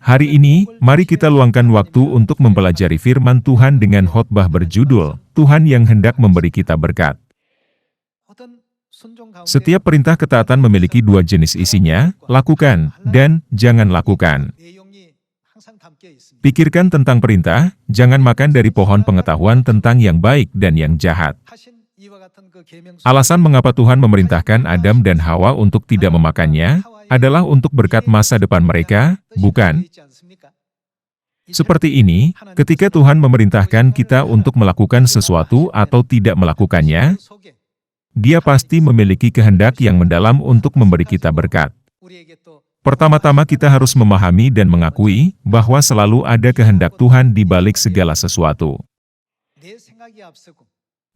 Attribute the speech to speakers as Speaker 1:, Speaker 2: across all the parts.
Speaker 1: Hari ini, mari kita luangkan waktu untuk mempelajari firman Tuhan dengan khotbah berjudul, Tuhan yang hendak memberi kita berkat. Setiap perintah ketaatan memiliki dua jenis isinya, lakukan, dan jangan lakukan. Pikirkan tentang perintah, jangan makan dari pohon pengetahuan tentang yang baik dan yang jahat. Alasan mengapa Tuhan memerintahkan Adam dan Hawa untuk tidak memakannya, adalah untuk berkat masa depan mereka, bukan? Seperti ini, ketika Tuhan memerintahkan kita untuk melakukan sesuatu atau tidak melakukannya, Dia pasti memiliki kehendak yang mendalam untuk memberi kita berkat. Pertama-tama kita harus memahami dan mengakui bahwa selalu ada kehendak Tuhan di balik segala sesuatu.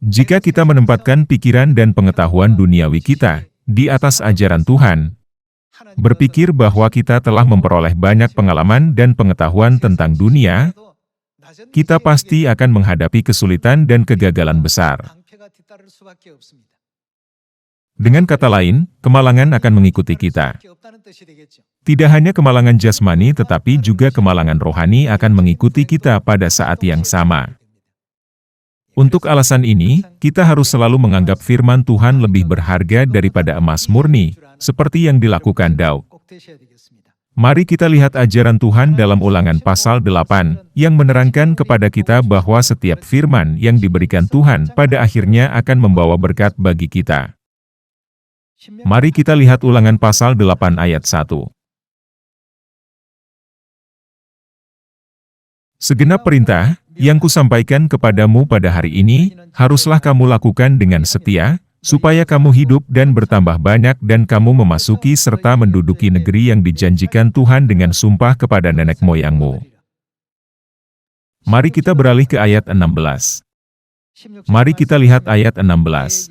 Speaker 1: Jika kita menempatkan pikiran dan pengetahuan duniawi kita di atas ajaran Tuhan, berpikir bahwa kita telah memperoleh banyak pengalaman dan pengetahuan tentang dunia, kita pasti akan menghadapi kesulitan dan kegagalan besar. Dengan kata lain, kemalangan akan mengikuti kita. Tidak hanya kemalangan jasmani tetapi juga kemalangan rohani akan mengikuti kita pada saat yang sama. Untuk alasan ini, kita harus selalu menganggap firman Tuhan lebih berharga daripada emas murni, seperti yang dilakukan Daud. Mari kita lihat ajaran Tuhan dalam Ulangan pasal 8, yang menerangkan kepada kita bahwa setiap firman yang diberikan Tuhan pada akhirnya akan membawa berkat bagi kita. Mari kita lihat Ulangan pasal 8 ayat 1. Segenap perintah yang kusampaikan kepadamu pada hari ini, haruslah kamu lakukan dengan setia, supaya kamu hidup dan bertambah banyak dan kamu memasuki serta menduduki negeri yang dijanjikan Tuhan dengan sumpah kepada nenek moyangmu. Mari kita beralih ke ayat 16. Mari kita lihat ayat 16.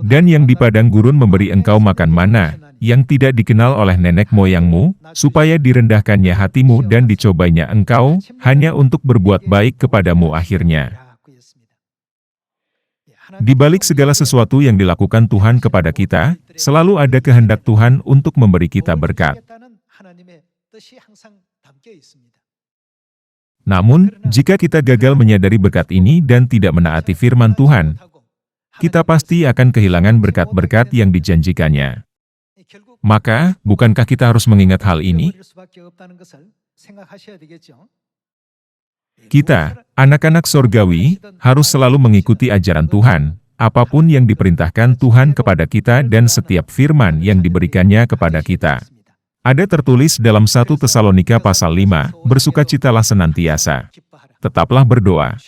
Speaker 1: Dan yang di padang gurun memberi engkau makan mana, yang tidak dikenal oleh nenek moyangmu, supaya direndahkannya hatimu dan dicobanya engkau, hanya untuk berbuat baik kepadamu akhirnya. Di balik segala sesuatu yang dilakukan Tuhan kepada kita, selalu ada kehendak Tuhan untuk memberi kita berkat. Namun, jika kita gagal menyadari berkat ini dan tidak menaati firman Tuhan, kita pasti akan kehilangan berkat-berkat yang dijanjikannya. Maka, bukankah kita harus mengingat hal ini? Kita, anak-anak sorgawi, harus selalu mengikuti ajaran Tuhan, apapun yang diperintahkan Tuhan kepada kita dan setiap firman yang diberikannya kepada kita. Ada tertulis dalam 1 Tesalonika pasal 5, bersukacitalah senantiasa. Tetaplah berdoa.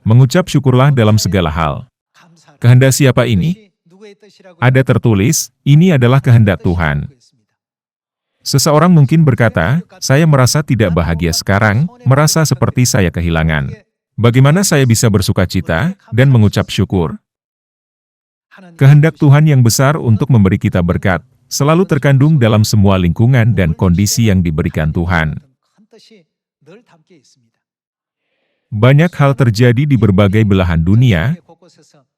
Speaker 1: Mengucap syukurlah dalam segala hal. Kehendak siapa ini? Ada tertulis, ini adalah kehendak Tuhan. Seseorang mungkin berkata, saya merasa tidak bahagia sekarang, merasa seperti saya kehilangan. Bagaimana saya bisa bersukacita dan mengucap syukur? Kehendak Tuhan yang besar untuk memberi kita berkat, selalu terkandung dalam semua lingkungan dan kondisi yang diberikan Tuhan. Banyak hal terjadi di berbagai belahan dunia,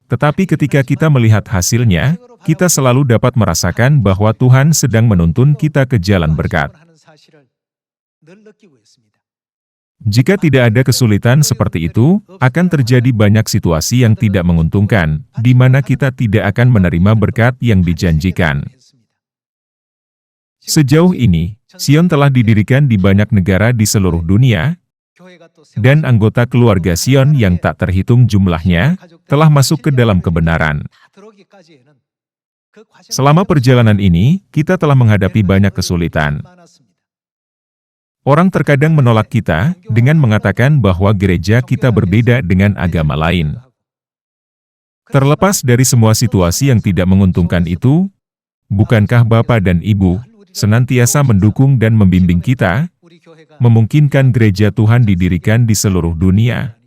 Speaker 1: tetapi ketika kita melihat hasilnya, kita selalu dapat merasakan bahwa Tuhan sedang menuntun kita ke jalan berkat. Jika tidak ada kesulitan seperti itu, akan terjadi banyak situasi yang tidak menguntungkan, di mana kita tidak akan menerima berkat yang dijanjikan. Sejauh ini, Sion telah didirikan di banyak negara di seluruh dunia, dan anggota keluarga Sion yang tak terhitung jumlahnya, telah masuk ke dalam kebenaran. Selama perjalanan ini, kita telah menghadapi banyak kesulitan. Orang terkadang menolak kita, dengan mengatakan bahwa gereja kita berbeda dengan agama lain. Terlepas dari semua situasi yang tidak menguntungkan itu, bukankah Bapa dan Ibu senantiasa mendukung dan membimbing kita, memungkinkan gereja Tuhan didirikan di seluruh dunia?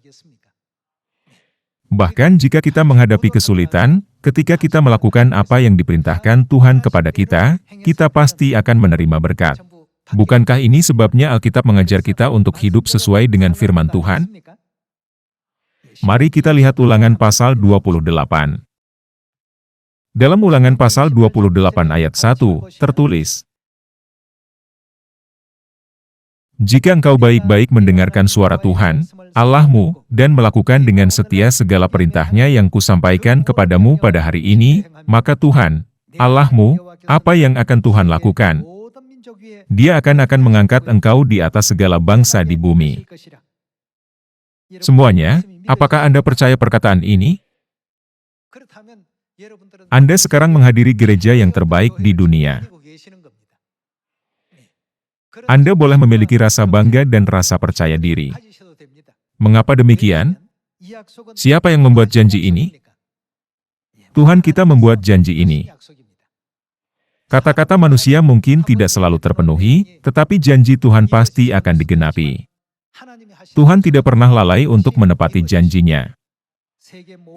Speaker 1: Bahkan jika kita menghadapi kesulitan, ketika kita melakukan apa yang diperintahkan Tuhan kepada kita, kita pasti akan menerima berkat. Bukankah ini sebabnya Alkitab mengajar kita untuk hidup sesuai dengan firman Tuhan? Mari kita lihat Ulangan pasal 28. Dalam Ulangan pasal 28 ayat 1, tertulis, Jika engkau baik-baik mendengarkan suara Tuhan, Allahmu, dan melakukan dengan setia segala perintahnya yang kusampaikan kepadamu pada hari ini, maka Tuhan, Allahmu, apa yang akan Tuhan lakukan? Dia akan mengangkat engkau di atas segala bangsa di bumi. Semuanya, apakah Anda percaya perkataan ini? Anda sekarang menghadiri gereja yang terbaik di dunia. Anda boleh memiliki rasa bangga dan rasa percaya diri. Mengapa demikian? Siapa yang membuat janji ini? Tuhan kita membuat janji ini. Kata-kata manusia mungkin tidak selalu terpenuhi, tetapi janji Tuhan pasti akan digenapi. Tuhan tidak pernah lalai untuk menepati janjinya.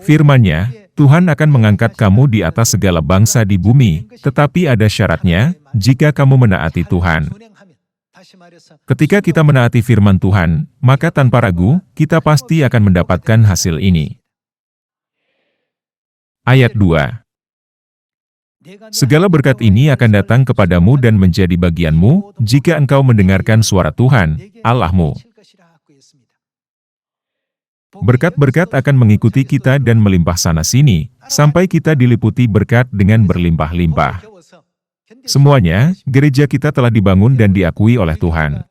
Speaker 1: Firman-Nya, Tuhan akan mengangkat kamu di atas segala bangsa di bumi, tetapi ada syaratnya, jika kamu menaati Tuhan. Ketika kita menaati firman Tuhan, maka tanpa ragu, kita pasti akan mendapatkan hasil ini. Ayat 2. Segala berkat ini akan datang kepadamu dan menjadi bagianmu, jika engkau mendengarkan suara Tuhan, Allahmu. Berkat-berkat akan mengikuti kita dan melimpah sana-sini, sampai kita diliputi berkat dengan berlimpah-limpah. Semuanya, gereja kita telah dibangun dan diakui oleh Tuhan.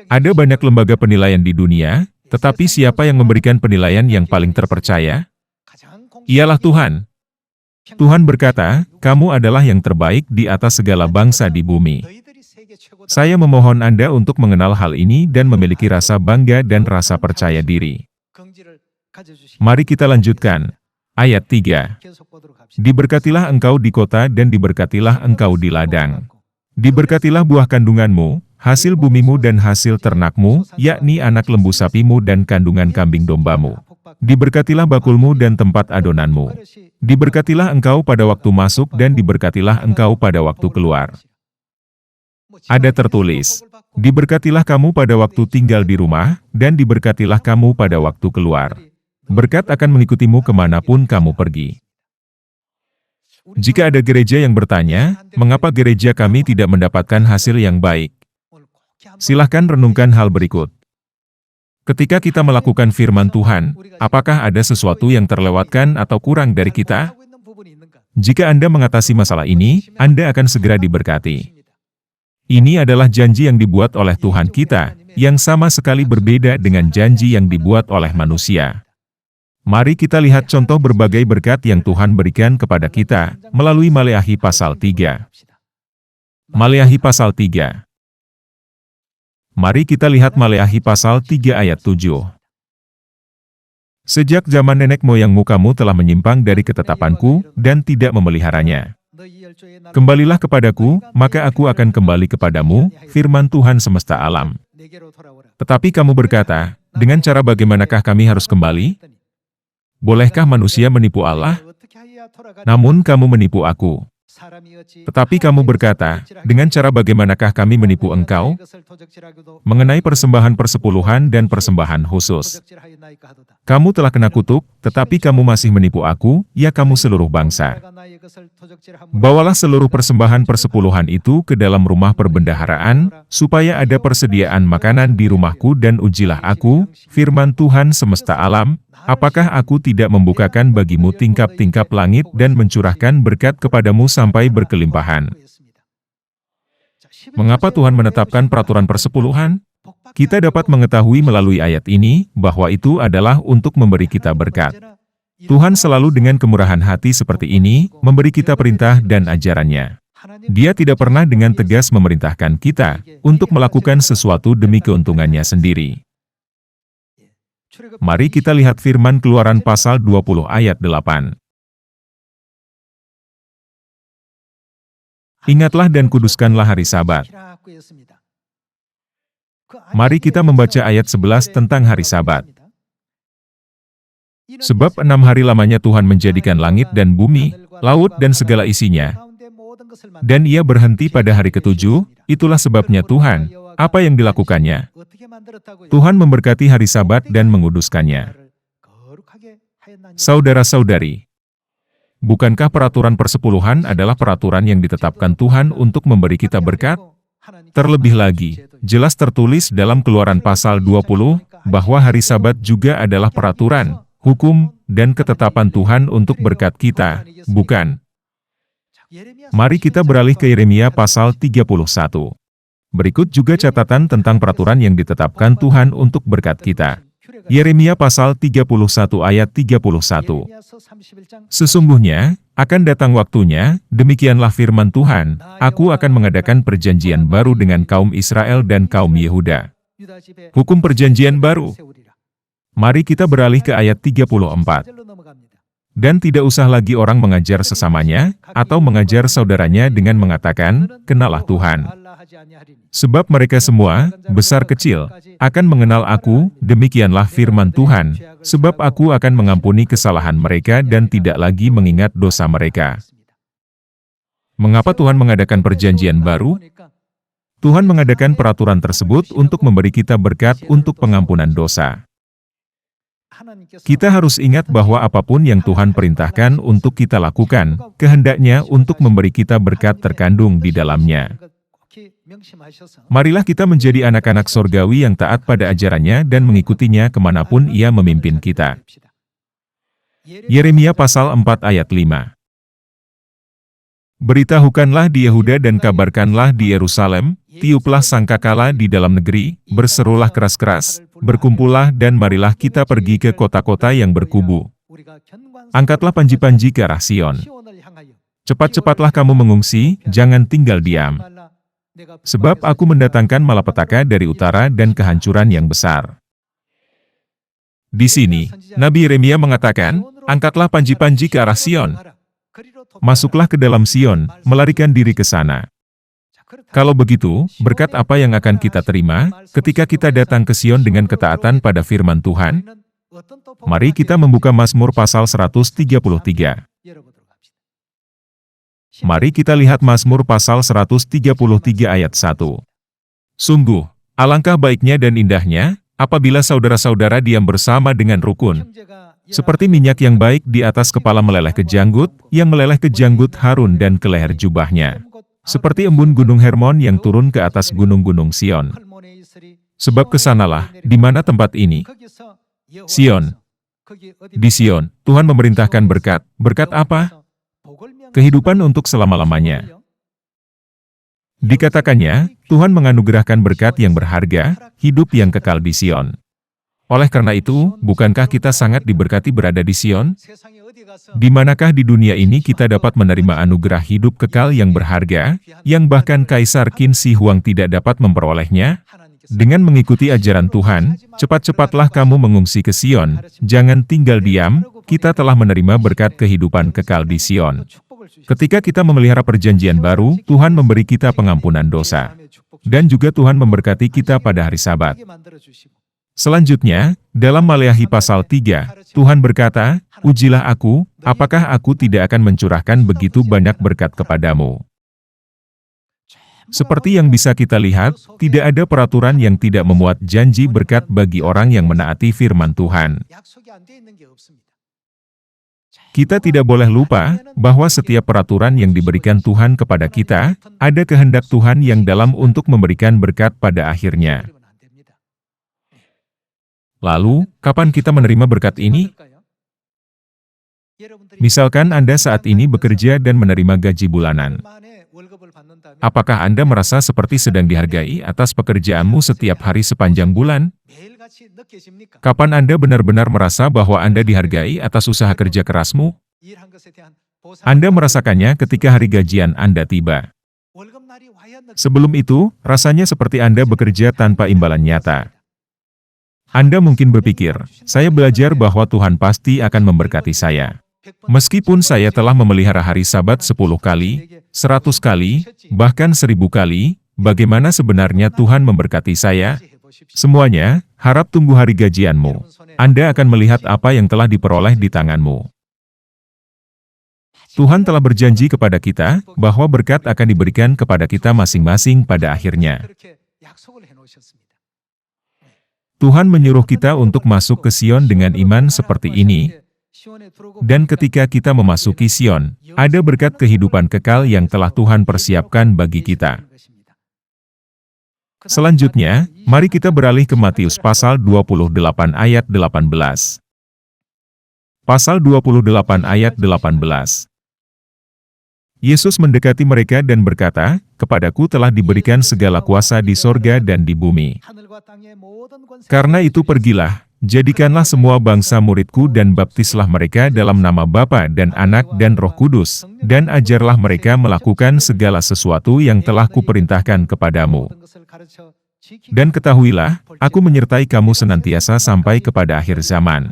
Speaker 1: Ada banyak lembaga penilaian di dunia, tetapi siapa yang memberikan penilaian yang paling terpercaya? Ialah Tuhan. Tuhan berkata, kamu adalah yang terbaik di atas segala bangsa di bumi. Saya memohon Anda untuk mengenal hal ini dan memiliki rasa bangga dan rasa percaya diri. Mari kita lanjutkan. Ayat 3. Diberkatilah engkau di kota dan diberkatilah engkau di ladang. Diberkatilah buah kandunganmu, hasil bumimu dan hasil ternakmu, yakni anak lembu sapimu dan kandungan kambing dombamu. Diberkatilah bakulmu dan tempat adonanmu. Diberkatilah engkau pada waktu masuk dan diberkatilah engkau pada waktu keluar. Ada tertulis, diberkatilah kamu pada waktu tinggal di rumah, dan diberkatilah kamu pada waktu keluar. Berkat akan mengikutimu kemanapun kamu pergi. Jika ada gereja yang bertanya, mengapa gereja kami tidak mendapatkan hasil yang baik? Silahkan renungkan hal berikut. Ketika kita melakukan firman Tuhan, apakah ada sesuatu yang terlewatkan atau kurang dari kita? Jika Anda mengatasi masalah ini, Anda akan segera diberkati. Ini adalah janji yang dibuat oleh Tuhan kita, yang sama sekali berbeda dengan janji yang dibuat oleh manusia. Mari kita lihat contoh berbagai berkat yang Tuhan berikan kepada kita, melalui Maleakhi pasal 3. Maleakhi pasal 3. Mari kita lihat Maleakhi pasal 3 ayat 7. Sejak zaman nenek moyangmu kamu telah menyimpang dari ketetapanku, dan tidak memeliharanya. Kembalilah kepadaku, maka aku akan kembali kepadamu, firman Tuhan semesta alam. Tetapi kamu berkata, dengan cara bagaimanakah kami harus kembali? Bolehkah manusia menipu Allah? Namun kamu menipu aku. Tetapi kamu berkata, dengan cara bagaimanakah kami menipu engkau? Mengenai persembahan persepuluhan dan persembahan khusus. Kamu telah kena kutuk, tetapi kamu masih menipu aku, ya kamu seluruh bangsa. Bawalah seluruh persembahan persepuluhan itu ke dalam rumah perbendaharaan, supaya ada persediaan makanan di rumahku dan ujilah aku, firman Tuhan semesta alam, apakah aku tidak membukakan bagimu tingkap-tingkap langit dan mencurahkan berkat kepadamu sampai berkelimpahan? Mengapa Tuhan menetapkan peraturan persepuluhan? Kita dapat mengetahui melalui ayat ini, bahwa itu adalah untuk memberi kita berkat. Tuhan selalu dengan kemurahan hati seperti ini, memberi kita perintah dan ajarannya. Dia tidak pernah dengan tegas memerintahkan kita, untuk melakukan sesuatu demi keuntungannya sendiri. Mari kita lihat firman Keluaran pasal 20 ayat 8. Ingatlah dan kuduskanlah hari Sabat. Mari kita membaca ayat 11 tentang hari Sabat. Sebab 6 hari lamanya Tuhan menjadikan langit dan bumi, laut dan segala isinya. Dan ia berhenti pada hari ketujuh, itulah sebabnya Tuhan, apa yang dilakukannya? Tuhan memberkati hari Sabat dan menguduskannya. Saudara-saudari, bukankah peraturan persepuluhan adalah peraturan yang ditetapkan Tuhan untuk memberi kita berkat? Terlebih lagi, jelas tertulis dalam Keluaran pasal 20, bahwa hari Sabat juga adalah peraturan, hukum, dan ketetapan Tuhan untuk berkat kita, bukan? Mari kita beralih ke Yeremia pasal 31. Berikut juga catatan tentang peraturan yang ditetapkan Tuhan untuk berkat kita. Yeremia pasal 31 ayat 31. Sesungguhnya, akan datang waktunya, demikianlah firman Tuhan, aku akan mengadakan perjanjian baru dengan kaum Israel dan kaum Yehuda. Hukum perjanjian baru. Mari kita beralih ke ayat 34. Dan tidak usah lagi orang mengajar sesamanya, atau mengajar saudaranya dengan mengatakan, kenalah Tuhan. Sebab mereka semua, besar kecil, akan mengenal aku, demikianlah firman Tuhan, sebab aku akan mengampuni kesalahan mereka dan tidak lagi mengingat dosa mereka. Mengapa Tuhan mengadakan perjanjian baru? Tuhan mengadakan peraturan tersebut untuk memberi kita berkat untuk pengampunan dosa. Kita harus ingat bahwa apapun yang Tuhan perintahkan untuk kita lakukan, kehendaknya untuk memberi kita berkat terkandung di dalamnya. Marilah kita menjadi anak-anak sorgawi yang taat pada ajarannya dan mengikutinya kemanapun Ia memimpin kita. Yeremia pasal 4 ayat 5. Beritahukanlah di Yehuda dan kabarkanlah di Yerusalem, tiuplah sangkakala di dalam negeri, berserulah keras-keras, berkumpullah dan marilah kita pergi ke kota-kota yang berkubu. Angkatlah panji-panji ke arah Sion. Cepat-cepatlah kamu mengungsi, jangan tinggal diam. Sebab aku mendatangkan malapetaka dari utara dan kehancuran yang besar. Di sini, Nabi Yeremia mengatakan, angkatlah panji-panji ke arah Sion. Masuklah ke dalam Sion, melarikan diri ke sana. Kalau begitu, berkat apa yang akan kita terima ketika kita datang ke Sion dengan ketaatan pada firman Tuhan? Mari kita membuka Mazmur pasal 133. Mari kita lihat Mazmur pasal 133 ayat 1. Sungguh, alangkah baiknya dan indahnya, apabila saudara-saudara diam bersama dengan rukun. Seperti minyak yang baik di atas kepala meleleh ke janggut, yang meleleh ke janggut Harun dan ke leher jubahnya. Seperti embun gunung Hermon yang turun ke atas gunung-gunung Sion. Sebab kesanalah, di mana tempat ini? Sion. Di Sion, Tuhan memerintahkan berkat. Berkat apa? Kehidupan untuk selama-lamanya. Dikatakannya, Tuhan menganugerahkan berkat yang berharga, hidup yang kekal di Sion. Oleh karena itu, bukankah kita sangat diberkati berada di Sion? Di manakah di dunia ini kita dapat menerima anugerah hidup kekal yang berharga, yang bahkan Kaisar Qin Shi Huang tidak dapat memperolehnya? Dengan mengikuti ajaran Tuhan, cepat-cepatlah kamu mengungsi ke Sion, jangan tinggal diam, kita telah menerima berkat kehidupan kekal di Sion. Ketika kita memelihara perjanjian baru, Tuhan memberi kita pengampunan dosa. Dan juga Tuhan memberkati kita pada hari Sabat. Selanjutnya, dalam Maleakhi pasal 3, Tuhan berkata, ujilah aku, apakah aku tidak akan mencurahkan begitu banyak berkat kepadamu. Seperti yang bisa kita lihat, tidak ada peraturan yang tidak memuat janji berkat bagi orang yang menaati firman Tuhan. Kita tidak boleh lupa bahwa setiap peraturan yang diberikan Tuhan kepada kita, ada kehendak Tuhan yang dalam untuk memberikan berkat pada akhirnya. Lalu, kapan kita menerima berkat ini? Misalkan Anda saat ini bekerja dan menerima gaji bulanan. Apakah Anda merasa seperti sedang dihargai atas pekerjaanmu setiap hari sepanjang bulan? Kapan Anda benar-benar merasa bahwa Anda dihargai atas usaha kerja kerasmu? Anda merasakannya ketika hari gajian Anda tiba. Sebelum itu, rasanya seperti Anda bekerja tanpa imbalan nyata. Anda mungkin berpikir, saya belajar bahwa Tuhan pasti akan memberkati saya. Meskipun saya telah memelihara hari Sabat 10 kali, 100 kali, bahkan 1000 kali, bagaimana sebenarnya Tuhan memberkati saya? Semuanya, harap tunggu hari gajianmu. Anda akan melihat apa yang telah diperoleh di tanganmu. Tuhan telah berjanji kepada kita, bahwa berkat akan diberikan kepada kita masing-masing pada akhirnya. Tuhan menyuruh kita untuk masuk ke Sion dengan iman seperti ini. Dan ketika kita memasuki Sion, ada berkat kehidupan kekal yang telah Tuhan persiapkan bagi kita. Selanjutnya, mari kita beralih ke Matius pasal 28 ayat 18. Pasal 28 ayat 18. Yesus mendekati mereka dan berkata, "Kepadaku telah diberikan segala kuasa di sorga dan di bumi. Karena itu pergilah, jadikanlah semua bangsa muridku dan baptislah mereka dalam nama Bapa dan Anak dan Roh Kudus, dan ajarlah mereka melakukan segala sesuatu yang telah kuperintahkan kepadamu. Dan ketahuilah, aku menyertai kamu senantiasa sampai kepada akhir zaman."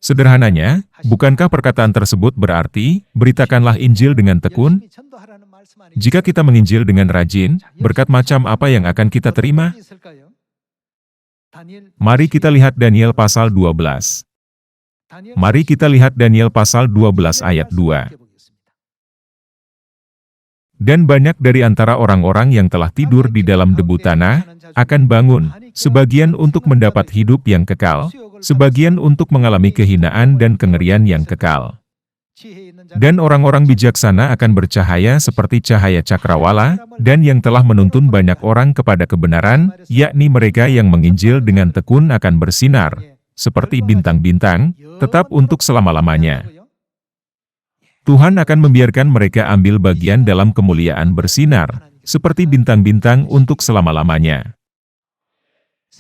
Speaker 1: Sederhananya, bukankah perkataan tersebut berarti, beritakanlah Injil dengan tekun? Jika kita menginjil dengan rajin, berkat macam apa yang akan kita terima? Mari kita lihat Daniel pasal 12. Mari kita lihat Daniel pasal 12 ayat 2. Dan banyak dari antara orang-orang yang telah tidur di dalam debu tanah, akan bangun, sebagian untuk mendapat hidup yang kekal, sebagian untuk mengalami kehinaan dan kengerian yang kekal. Dan orang-orang bijaksana akan bercahaya seperti cahaya cakrawala, dan yang telah menuntun banyak orang kepada kebenaran, yakni mereka yang menginjil dengan tekun akan bersinar, seperti bintang-bintang, tetap untuk selama-lamanya. Tuhan akan membiarkan mereka ambil bagian dalam kemuliaan bersinar, seperti bintang-bintang untuk selama-lamanya.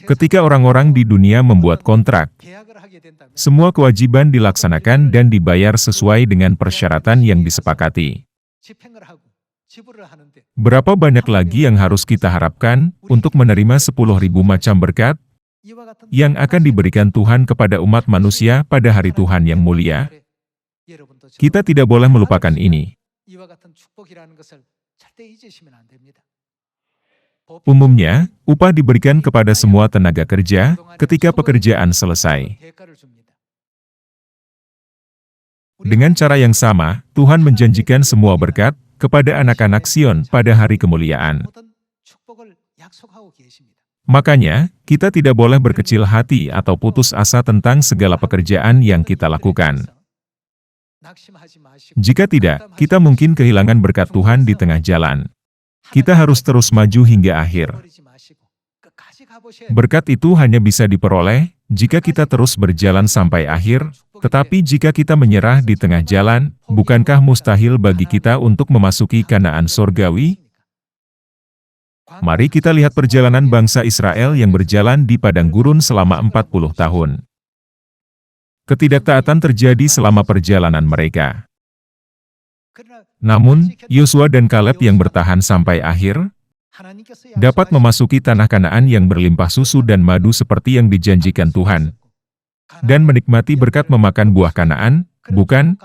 Speaker 1: Ketika orang-orang di dunia membuat kontrak, semua kewajiban dilaksanakan dan dibayar sesuai dengan persyaratan yang disepakati. Berapa banyak lagi yang harus kita harapkan untuk menerima 10.000 macam berkat yang akan diberikan Tuhan kepada umat manusia pada hari Tuhan yang mulia? Kita tidak boleh melupakan ini. Umumnya, upah diberikan kepada semua tenaga kerja ketika pekerjaan selesai. Dengan cara yang sama, Tuhan menjanjikan semua berkat kepada anak-anak Sion pada hari kemuliaan. Makanya, kita tidak boleh berkecil hati atau putus asa tentang segala pekerjaan yang kita lakukan. Jika tidak, kita mungkin kehilangan berkat Tuhan di tengah jalan. Kita harus terus maju hingga akhir. Berkat itu hanya bisa diperoleh jika kita terus berjalan sampai akhir, tetapi jika kita menyerah di tengah jalan, bukankah mustahil bagi kita untuk memasuki Kanaan sorgawi? Mari kita lihat perjalanan bangsa Israel yang berjalan di padang gurun selama 40 tahun. Ketidaktaatan terjadi selama perjalanan mereka. Namun, Yosua dan Kaleb yang bertahan sampai akhir, dapat memasuki tanah Kanaan yang berlimpah susu dan madu seperti yang dijanjikan Tuhan, dan menikmati berkat memakan buah Kanaan, bukan?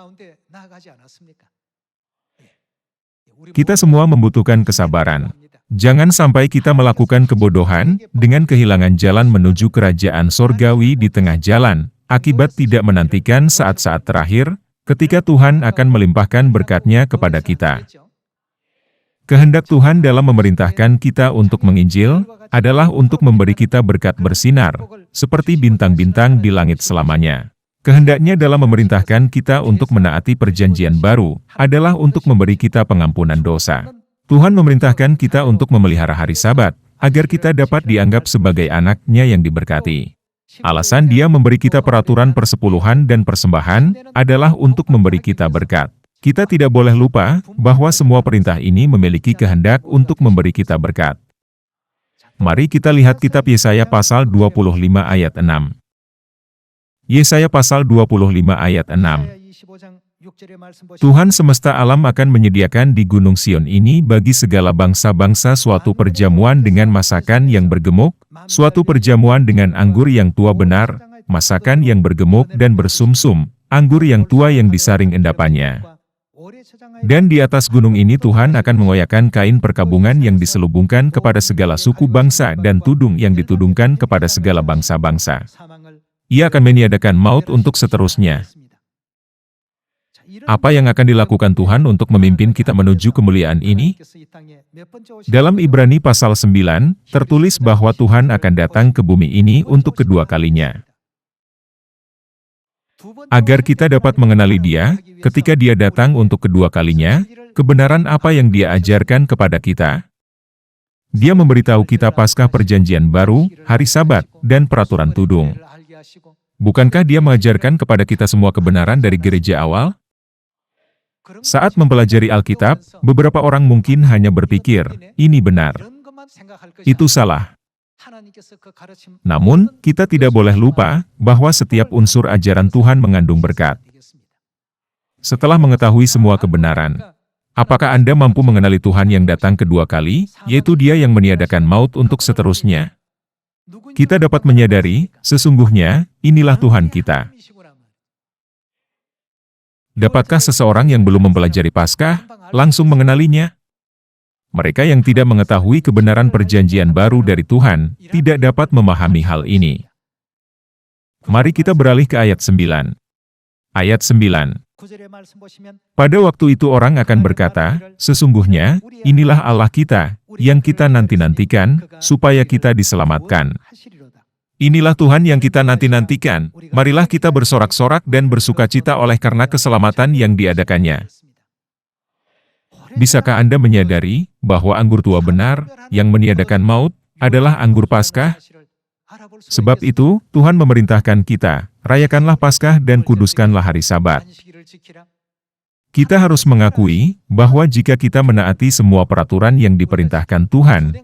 Speaker 1: Kita semua membutuhkan kesabaran. Jangan sampai kita melakukan kebodohan dengan kehilangan jalan menuju kerajaan sorgawi di tengah jalan, akibat tidak menantikan saat-saat terakhir, ketika Tuhan akan melimpahkan berkat-Nya kepada kita. Kehendak Tuhan dalam memerintahkan kita untuk menginjil, adalah untuk memberi kita berkat bersinar, seperti bintang-bintang di langit selamanya. Kehendak-Nya dalam memerintahkan kita untuk menaati perjanjian baru, adalah untuk memberi kita pengampunan dosa. Tuhan memerintahkan kita untuk memelihara hari Sabat, agar kita dapat dianggap sebagai anak-Nya yang diberkati. Alasan Dia memberi kita peraturan persepuluhan dan persembahan, adalah untuk memberi kita berkat. Kita tidak boleh lupa, bahwa semua perintah ini memiliki kehendak untuk memberi kita berkat. Mari kita lihat kitab Yesaya pasal 25 ayat 6. Yesaya pasal 25 ayat 6. Tuhan semesta alam akan menyediakan di Gunung Sion ini bagi segala bangsa-bangsa suatu perjamuan dengan masakan yang bergemuk, suatu perjamuan dengan anggur yang tua benar, masakan yang bergemuk dan bersumsum, anggur yang tua yang disaring endapannya. Dan di atas gunung ini Tuhan akan mengoyakkan kain perkabungan yang diselubungkan kepada segala suku bangsa dan tudung yang ditudungkan kepada segala bangsa-bangsa. Ia akan meniadakan maut untuk seterusnya. Apa yang akan dilakukan Tuhan untuk memimpin kita menuju kemuliaan ini? Dalam Ibrani pasal 9, tertulis bahwa Tuhan akan datang ke bumi ini untuk kedua kalinya. Agar kita dapat mengenali Dia, ketika Dia datang untuk kedua kalinya, kebenaran apa yang Dia ajarkan kepada kita? Dia memberitahu kita Paskah Perjanjian Baru, hari Sabat, dan peraturan tudung. Bukankah dia mengajarkan kepada kita semua kebenaran dari gereja awal? Saat mempelajari Alkitab, beberapa orang mungkin hanya berpikir, ini benar. Itu salah. Namun, kita tidak boleh lupa bahwa setiap unsur ajaran Tuhan mengandung berkat. Setelah mengetahui semua kebenaran, apakah Anda mampu mengenali Tuhan yang datang kedua kali, yaitu Dia yang meniadakan maut untuk seterusnya? Kita dapat menyadari, sesungguhnya, inilah Tuhan kita. Dapatkah seseorang yang belum mempelajari Paskah langsung mengenalinya? Mereka yang tidak mengetahui kebenaran perjanjian baru dari Tuhan tidak dapat memahami hal ini. Mari kita beralih ke ayat 9. Ayat 9. Pada waktu itu orang akan berkata, sesungguhnya, inilah Allah kita, yang kita nanti-nantikan, supaya kita diselamatkan. Inilah Tuhan yang kita nanti-nantikan, marilah kita bersorak-sorak dan bersukacita oleh karena keselamatan yang diadakannya. Bisakah Anda menyadari bahwa anggur tua benar, yang meniadakan maut, adalah anggur Paskah? Sebab itu, Tuhan memerintahkan kita, rayakanlah Paskah dan kuduskanlah hari Sabat. Kita harus mengakui bahwa jika kita menaati semua peraturan yang diperintahkan Tuhan,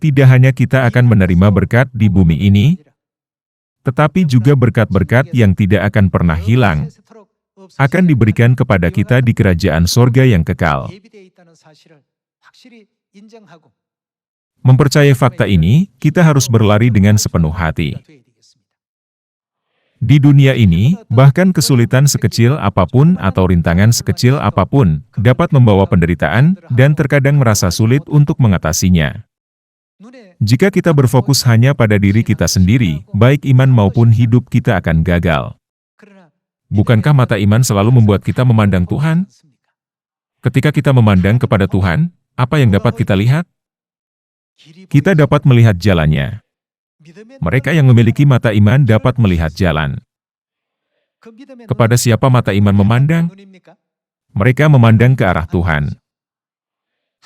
Speaker 1: tidak hanya kita akan menerima berkat di bumi ini, tetapi juga berkat-berkat yang tidak akan pernah hilang, akan diberikan kepada kita di kerajaan sorga yang kekal. Mempercayai fakta ini, kita harus berlari dengan sepenuh hati. Di dunia ini, bahkan kesulitan sekecil apapun atau rintangan sekecil apapun dapat membawa penderitaan dan terkadang merasa sulit untuk mengatasinya. Jika kita berfokus hanya pada diri kita sendiri, baik iman maupun hidup kita akan gagal. Bukankah mata iman selalu membuat kita memandang Tuhan? Ketika kita memandang kepada Tuhan, apa yang dapat kita lihat? Kita dapat melihat jalannya. Mereka yang memiliki mata iman dapat melihat jalan. Kepada siapa mata iman memandang? Mereka memandang ke arah Tuhan.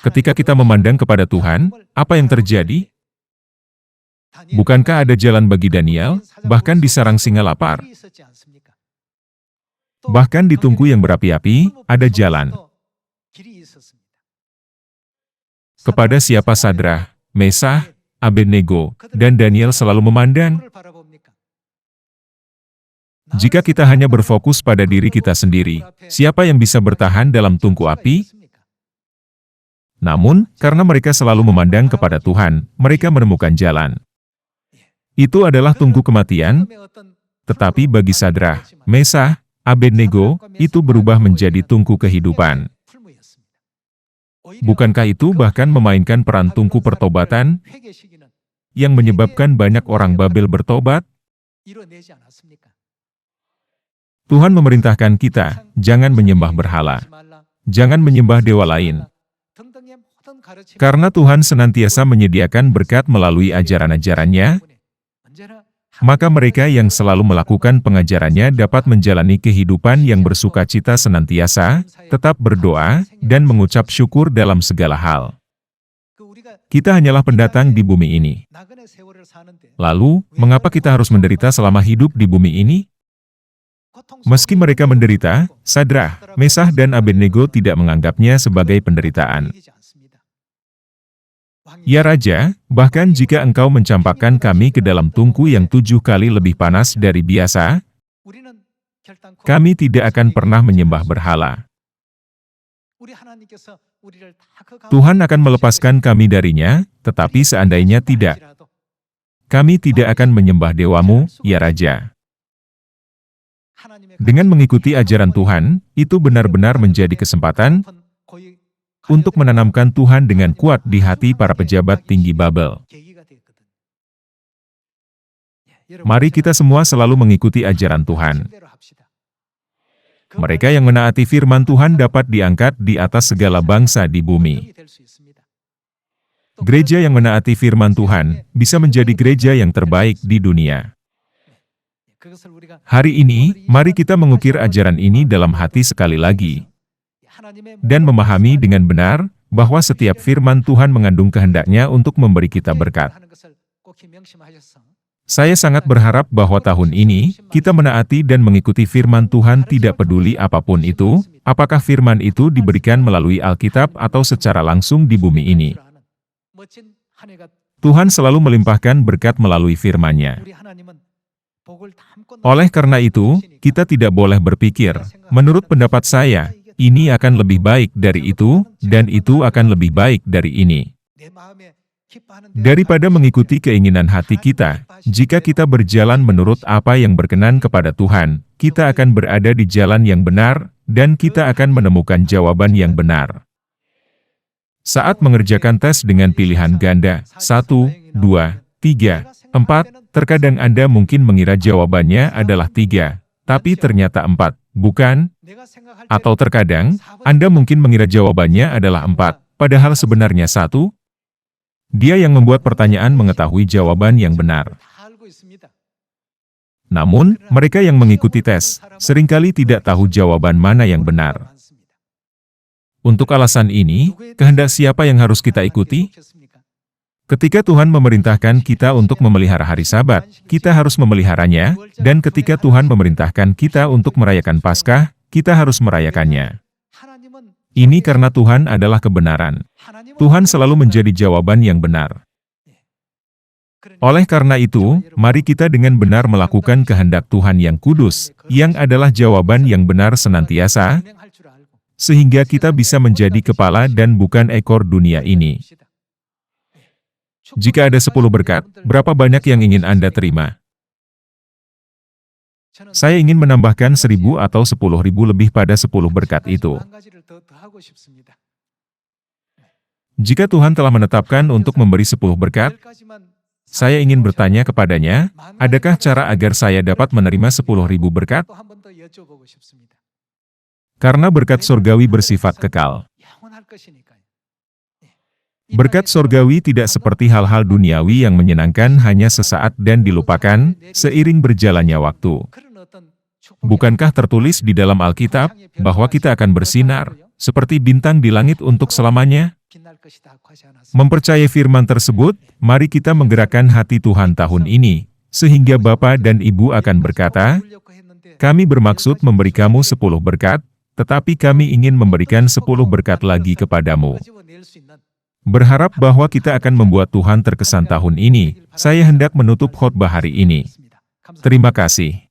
Speaker 1: Ketika kita memandang kepada Tuhan, apa yang terjadi? Bukankah ada jalan bagi Daniel, bahkan di sarang singa lapar? Bahkan di tungku yang berapi-api, ada jalan. Kepada siapa Sadrah, Mesah, Abednego, dan Daniel selalu memandang? Jika kita hanya berfokus pada diri kita sendiri, siapa yang bisa bertahan dalam tungku api? Namun, karena mereka selalu memandang kepada Tuhan, mereka menemukan jalan. Itu adalah tungku kematian, tetapi bagi Sadrah, Mesah, Abednego, itu berubah menjadi tungku kehidupan. Bukankah itu bahkan memainkan peran tungku pertobatan, yang menyebabkan banyak orang Babel bertobat? Tuhan memerintahkan kita, jangan menyembah berhala, jangan menyembah dewa lain. Karena Tuhan senantiasa menyediakan berkat melalui ajaran-ajarannya, maka mereka yang selalu melakukan pengajarannya dapat menjalani kehidupan yang bersukacita senantiasa, tetap berdoa, dan mengucap syukur dalam segala hal. Kita hanyalah pendatang di bumi ini. Lalu, mengapa kita harus menderita selama hidup di bumi ini? Meski mereka menderita, Sadrah, Mesah, dan Abednego tidak menganggapnya sebagai penderitaan. Ya Raja, bahkan jika engkau mencampakkan kami ke dalam tungku yang 7 kali lebih panas dari biasa, kami tidak akan pernah menyembah berhala. Tuhan akan melepaskan kami darinya, tetapi seandainya tidak, kami tidak akan menyembah dewamu, ya Raja. Dengan mengikuti ajaran Tuhan, itu benar-benar menjadi kesempatan untuk menanamkan Tuhan dengan kuat di hati para pejabat tinggi Babel. Mari kita semua selalu mengikuti ajaran Tuhan. Mereka yang menaati firman Tuhan dapat diangkat di atas segala bangsa di bumi. Gereja yang menaati firman Tuhan bisa menjadi gereja yang terbaik di dunia. Hari ini, mari kita mengukir ajaran ini dalam hati sekali lagi, dan memahami dengan benar bahwa setiap firman Tuhan mengandung kehendak-Nya untuk memberi kita berkat. Saya sangat berharap bahwa tahun ini, kita menaati dan mengikuti firman Tuhan tidak peduli apapun itu, apakah firman itu diberikan melalui Alkitab atau secara langsung di bumi ini. Tuhan selalu melimpahkan berkat melalui firman-Nya. Oleh karena itu, kita tidak boleh berpikir, menurut pendapat saya, ini akan lebih baik dari itu, dan itu akan lebih baik dari ini. Daripada mengikuti keinginan hati kita, jika kita berjalan menurut apa yang berkenan kepada Tuhan, kita akan berada di jalan yang benar, dan kita akan menemukan jawaban yang benar. Saat mengerjakan tes dengan pilihan ganda, 1, 2, 3, 4, terkadang Anda mungkin mengira jawabannya adalah 3, tapi ternyata 4, bukan? Atau terkadang, Anda mungkin mengira jawabannya adalah 4, padahal sebenarnya 1. Dia yang membuat pertanyaan mengetahui jawaban yang benar. Namun, mereka yang mengikuti tes, seringkali tidak tahu jawaban mana yang benar. Untuk alasan ini, kehendak siapa yang harus kita ikuti? Ketika Tuhan memerintahkan kita untuk memelihara hari Sabat, kita harus memeliharanya, dan ketika Tuhan memerintahkan kita untuk merayakan Paskah, kita harus merayakannya. Ini karena Tuhan adalah kebenaran. Tuhan selalu menjadi jawaban yang benar. Oleh karena itu, mari kita dengan benar melakukan kehendak Tuhan yang kudus, yang adalah jawaban yang benar senantiasa, sehingga kita bisa menjadi kepala dan bukan ekor dunia ini. Jika ada 10 berkat, berapa banyak yang ingin Anda terima? Saya ingin menambahkan 1.000 atau 10.000 lebih pada 10 berkat itu. Jika Tuhan telah menetapkan untuk memberi 10 berkat, saya ingin bertanya kepadanya, adakah cara agar saya dapat menerima 10.000 berkat? Karena berkat surgawi bersifat kekal. Berkat surgawi tidak seperti hal-hal duniawi yang menyenangkan hanya sesaat dan dilupakan, seiring berjalannya waktu. Bukankah tertulis di dalam Alkitab, bahwa kita akan bersinar, seperti bintang di langit untuk selamanya? Mempercayai firman tersebut, mari kita menggerakkan hati Tuhan tahun ini, sehingga Bapa dan Ibu akan berkata, kami bermaksud memberi kamu 10 berkat, tetapi kami ingin memberikan 10 berkat lagi kepadamu. Berharap bahwa kita akan membuat Tuhan terkesan tahun ini, saya hendak menutup khotbah hari ini. Terima kasih.